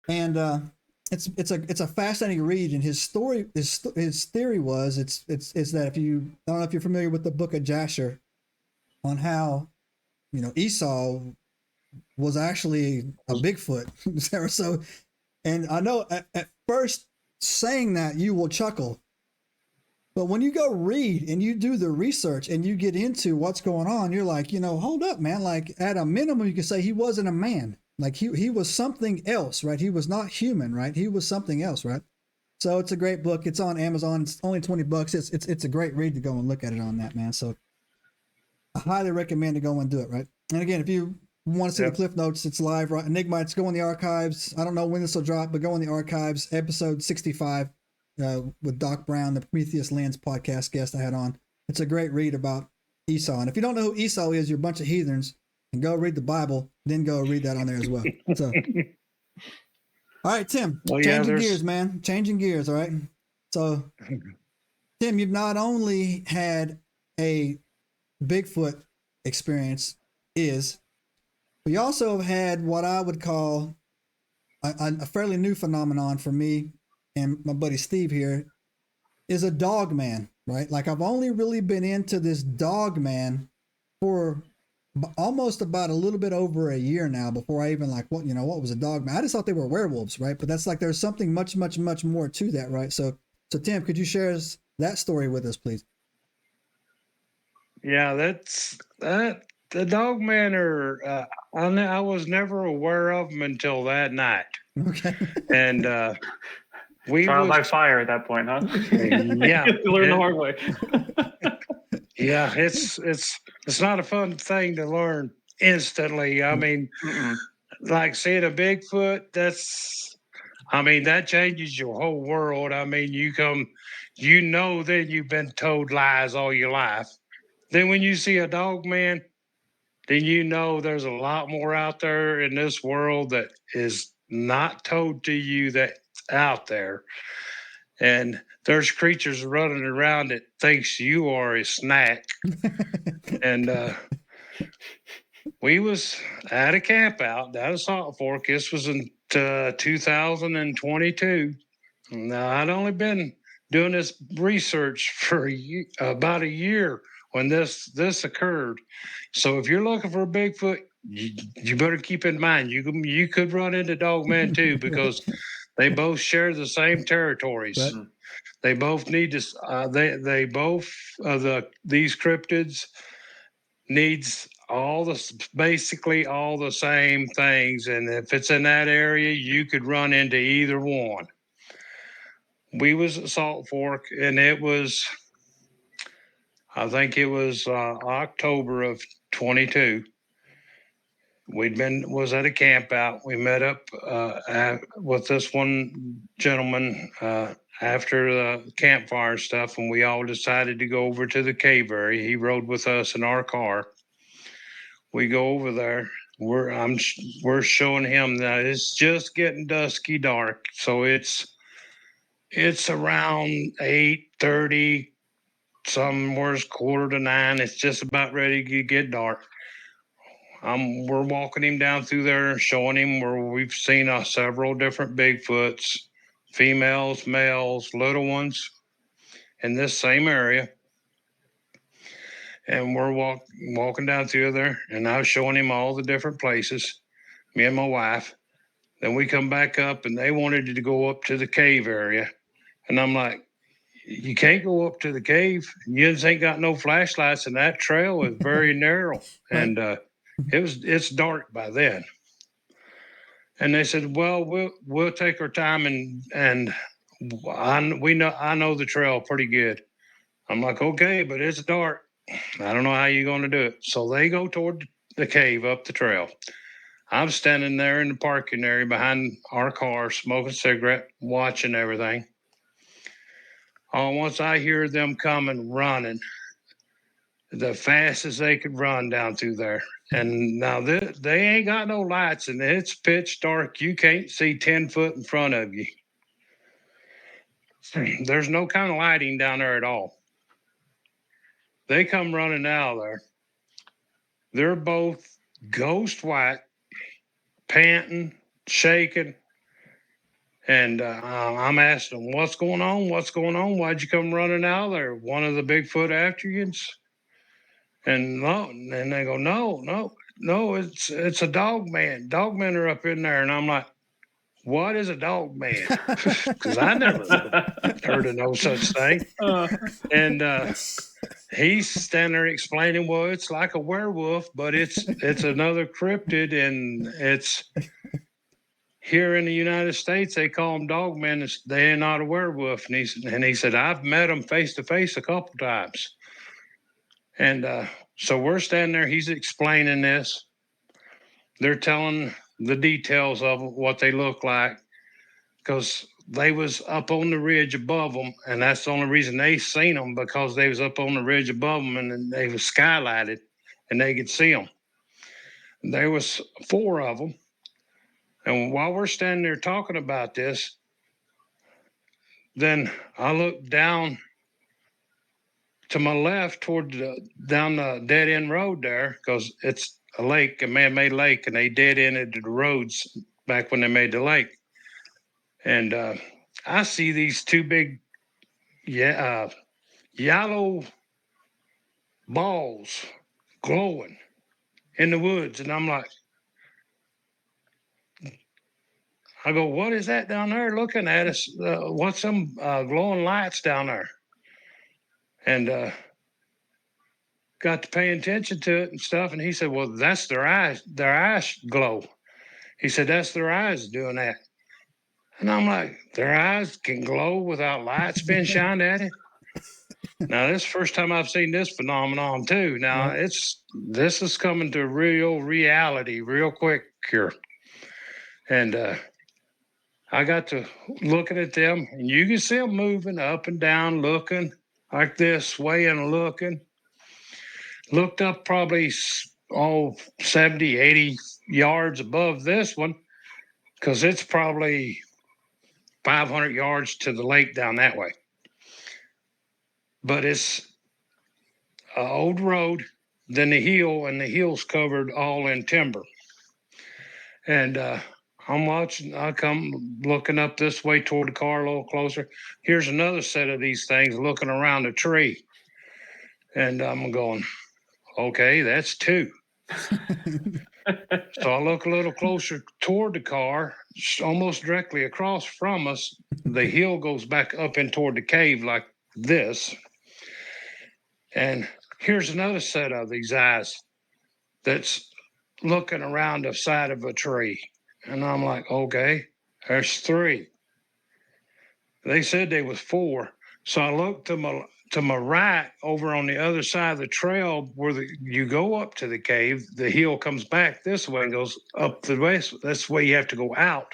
and it's a fascinating read. And his story, his theory was it's that if you, I don't know if you're familiar with the book of Jasher, on how Esau was actually a Bigfoot. So, and I know at first saying that you will chuckle, but when you go read and you do the research and you get into what's going on, you're like, hold up, man. Like at a minimum, you can say he wasn't a man. Like he was something else, right? He was not human, right? He was something else, right? So it's a great book. It's on Amazon. It's only $20. It's a great read to go and look at it on that, man. So I highly recommend to go and do it, right? And again, if you want to see the Cliff Notes, it's live, right? Enigma, it's go in the archives. I don't know when this will drop, but go in the archives. Episode 65 with Doc Brown, the Prometheus Lens podcast guest I had on. It's a great read about Esau. And if you don't know who Esau is, you're a bunch of heathens. And go read the Bible, then go read that on there as well. So, all right, Tim, changing gears, man. Changing gears, all right? So, Tim, you've not only had a Bigfoot experience, but you also have had what I would call a fairly new phenomenon for me and my buddy Steve here, is a Dogman, right? Like I've only really been into this Dogman for almost about a little bit over a year now before I even like, what was a Dogman? I just thought they were werewolves, right? But that's like, there's something much, much, much more to that, right? So Tim, could you share that story with us, please? Yeah, that's that. The Dogmen are. I was never aware of them until that night. Okay. And we trial by fire at that point, huh? Yeah, you learn the hard way. Yeah, it's not a fun thing to learn instantly. I mean, like seeing a Bigfoot, that changes your whole world. I mean, then you've been told lies all your life. Then when you see a Dogman, then there's a lot more out there in this world that is not told to you that's out there. And there's creatures running around that thinks you are a snack. And we was at a camp out down in Salt Fork. This was in 2022. Now, I'd only been doing this research for about a year when this occurred. So if you're looking for a Bigfoot, you better keep in mind you could run into Dogman too, because they both share the same territories. Right. They both need to. These cryptids needs basically all the same things, and if it's in that area, you could run into either one. We was at Salt Fork, and I think it was October of 22. Was at a camp out. We met up with this one gentleman after the campfire stuff, and we all decided to go over to the cave area. He rode with us in our car. We go over there. We're showing him that it's just getting dusky dark, so it's around 8:30, somewhere's 8:45. It's just about ready to get dark. We're walking him down through there, showing him where we've seen several different Bigfoots, females, males, little ones, in this same area. And we're walking down through there, and I was showing him all the different places, me and my wife. Then we come back up, and they wanted to go up to the cave area. And I'm like, you can't go up to the cave. You just ain't got no flashlights, and that trail is very narrow. And it's dark by then. And they said, well, we'll take our time, and I know the trail pretty good. I'm like, okay, but it's dark. I don't know how you're going to do it. So they go toward the cave up the trail. I'm standing there in the parking area behind our car, smoking a cigarette, watching everything. Once I hear them coming running, the fastest they could run down through there. And now they ain't got no lights, and it's pitch dark. You can't see 10 foot in front of you. There's no kind of lighting down there at all. They come running out of there. They're both ghost white, panting, shaking. And I'm asking them, what's going on? What's going on? Why'd you come running out there? One of the Bigfoot after you? And they go, no, it's a Dogman. Dogmen are up in there. And I'm like, what is a Dogman? Because I never heard of no such thing. And he's standing there explaining, well, it's like a werewolf, but it's another cryptid, and it's here in the United States they call them dogmen. They're not a werewolf. And he said, I've met them face to face a couple times. And so we're standing there. He's explaining this. They're telling the details of what they look like, because they was up on the ridge above them, and that's the only reason they seen them, because they was up on the ridge above them, and they was skylighted, and they could see them. There was 4 of them, and while we're standing there talking about this, then I look down to my left down the dead end road there, because it's a lake, a man-made lake, and they dead ended the roads back when they made the lake. And I see these 2 big yellow balls glowing in the woods. And I'm like, I go, what is that down there looking at us? What's some glowing lights down there? And got to paying attention to it and stuff. And he said, well, that's their eyes glow. He said, that's their eyes doing that. And I'm like, their eyes can glow without lights being shined at it? Now, this is the first time I've seen this phenomenon, too. Now, this is coming to real reality real quick here. And I got to looking at them, and you can see them moving up and down, looking like this, swaying, looking. Looked up probably 70, 80 yards above this one, because it's probably 500 yards to the lake down that way. But it's an old road, then the hill, and the hill's covered all in timber. And I'm watching, I come looking up this way toward the car a little closer. Here's another set of these things looking around a tree. And I'm going, okay, that's 2. So I look a little closer toward the car, almost directly across from us. The hill goes back up in toward the cave like this. And here's another set of these eyes that's looking around the side of a tree. And I'm like, okay, there's 3. They said there was 4. So I looked to my right over on the other side of the trail where you go up to the cave. The hill comes back this way and goes up the west. That's the way you have to go out.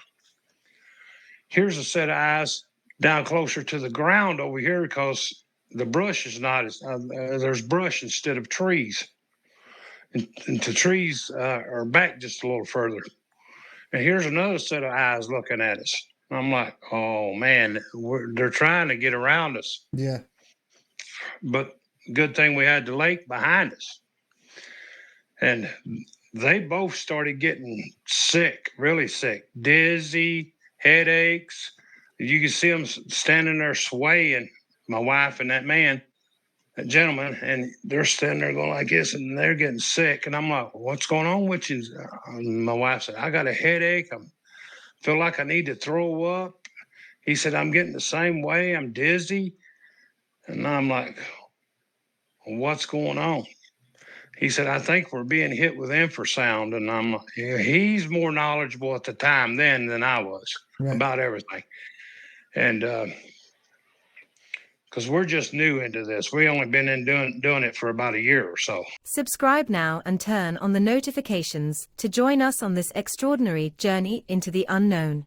Here's a set of eyes down closer to the ground over here, because the brush is not as there's brush instead of trees. And the trees are back just a little further. And here's another set of eyes looking at us. I'm like, oh, man, they're trying to get around us. Yeah. But good thing we had the lake behind us. And they both started getting sick, really sick, dizzy, headaches. You can see them standing there swaying, my wife and that man, that gentleman, and they're standing there going like this, and they're getting sick. And I'm like, what's going on with you? My wife said, I got a headache. I feel like I need to throw up. He said, I'm getting the same way. I'm dizzy. And I'm like, what's going on? He said, I think we're being hit with infrasound. And I'm like, yeah, he's more knowledgeable at the time then than I was about everything. And because we're just new into this. We only been in doing it for about a year or so. Subscribe now and turn on the notifications to join us on this extraordinary journey into the unknown.